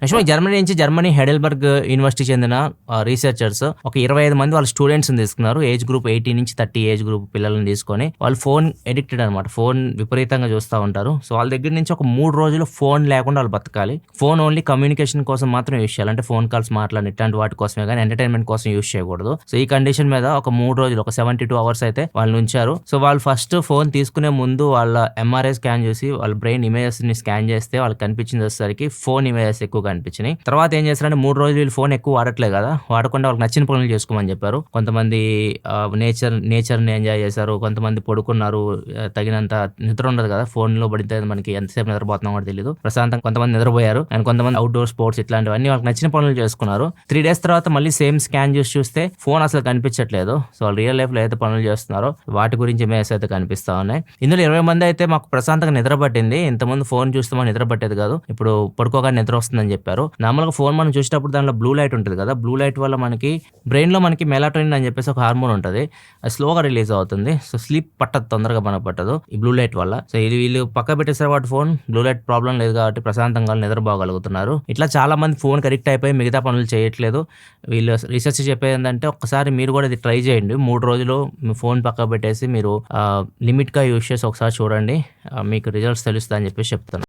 యాక్చువల్‌గా Germany Heidelberg university చెందిన researchers ఒక 25 మంది వాళ్ళ స్టూడెంట్స్‌ని తీసుకున్నారు. ఏజ్ గ్రూప్ 18 నుంచి 30 ఏజ్ గ్రూప్ పిల్లల్ని తీసుకొని వాళ్ళు ఫోన్ అడిక్టెడ్ అనమాట. ఫోన్ విపరీతంగా చూస్తా ఉంటారు. సో వాళ్ళ దగ్గర నుంచి ఒక 3 రోజులు ఫోన్ లేకుండా వాళ్ళు బతకాలి. ఫోన్ ఓన్లీ కమ్యూనికేషన్ కోసం మాత్రం యూజ్ చేయాలి. అంటే ఫోన్ కాల్స్ మాట్లాడిన ఇట్లాంటి వాటి కోసమే గానీ ఎంటర్‌టైన్‌మెంట్ కోసం యూజ్ చేయకూడదు. సో ఈ కండిషన్ మీద ఒక 3 రోజులు ఒక 72 అవర్స్ అయితే వాళ్ళని ఉంచారు. సో వాళ్ళు ఫస్ట్ ఫోన్ తీసుకునే ముందు వాళ్ళ ఎంఆర్ఐ స్కాన్ చేసి వాళ్ళ బ్రెయిన్ ఇమేజెస్‌ని స్కాన్ చేస్తే వాళ్ళకి కనిపించింది వచ్చేసరికి ఫోన్ ఇమేజెస్ ఎక్కువ కనిపించినాయి. తర్వాత ఏం చేశారంటే 3 రోజులు వీళ్ళు ఫోన్ ఎక్కువ వాడట్లేదు కదా, వాడకుండా వాళ్ళకి నచ్చిన పనులు చేసుకోమని చెప్పారు. కొంతమంది నేచర్ని ఎంజాయ్ చేశారు, కొంతమంది పడుకున్నారు. తగినంత నిద్ర ఉండదు కదా, ఫోన్లో పడితే మనకి ఎంతసేపు నిద్రపోతున్నాం కూడా తెలియదు. ప్రశాంతంగా కొంతమంది నిద్రపోయారు అండ్ కొంతమంది అవుట్డోర్ స్పోర్ట్స్ ఇట్లాంటివన్నీ వాళ్ళకి నచ్చిన పనులు చేసుకున్నారు. 3 days తర్వాత మళ్ళీ సేమ్ స్కాన్ చేసి చూస్తే ఫోన్ అసలు కనిపించట్లేదు. సో వాళ్ళు రియల్ లైఫ్ లో అయితే పనులు చేస్తున్నారో వాటి గురించి ఇమేజెస్ అయితే కనిపిస్తా ఉన్నాయి. ఇందులో 20 మంది అయితే మాకు ప్రశాంతంగా నిద్ర పట్టింది, ఇంతకుముందు ఫోన్ చూస్తే మాకు నిద్ర పట్టేది కాదు, ఇప్పుడు పడుకోగానే నిద్ర వస్తుందని చెప్పారు. నార్మల్గా ఫోన్ మనం చూసేటప్పుడు దాంట్లో బ్లూ లైట్ ఉంటుంది కదా, బ్లూ లైట్ వల్ల మనకి బ్రెయిన్ లో మనకి మెలాటోనిన్ అని చెప్పేసి ఒక హార్మోన్ ఉంటుంది, అది స్లోగా రిలీజ్ అవుతుంది. సో స్లీప్ పట్టదు, తొందరగా మనకు పట్టదు ఈ బ్లూ లైట్ వల్ల. సో ఇది వీళ్ళు పక్క పెట్టేసారు వాటి ఫోన్, బ్లూ లైట్ ప్రాబ్లం లేదు కాబట్టి ప్రశాంతంగా నిద్రపోగలుగుతున్నారు. ఇట్లా చాలా మంది ఫోన్ అడిక్ట్ అయిపోయి మిగతా పనులు చేయట్లేదు. వీళ్ళు రీసెర్చ్ చెప్పేది ఏంటంటే ఒక్కసారి మీరు కూడా ఇది ట్రై చేయండి. 3 రోజులు మీ ఫోన్ పక్క పెట్టేసి మీరు లిమిట్గా యూజ్ చేసి ఒకసారి చూడండి, మీకు రిజల్ట్స్ తెలుస్తుంది అని చెప్పేసి చెప్తాను.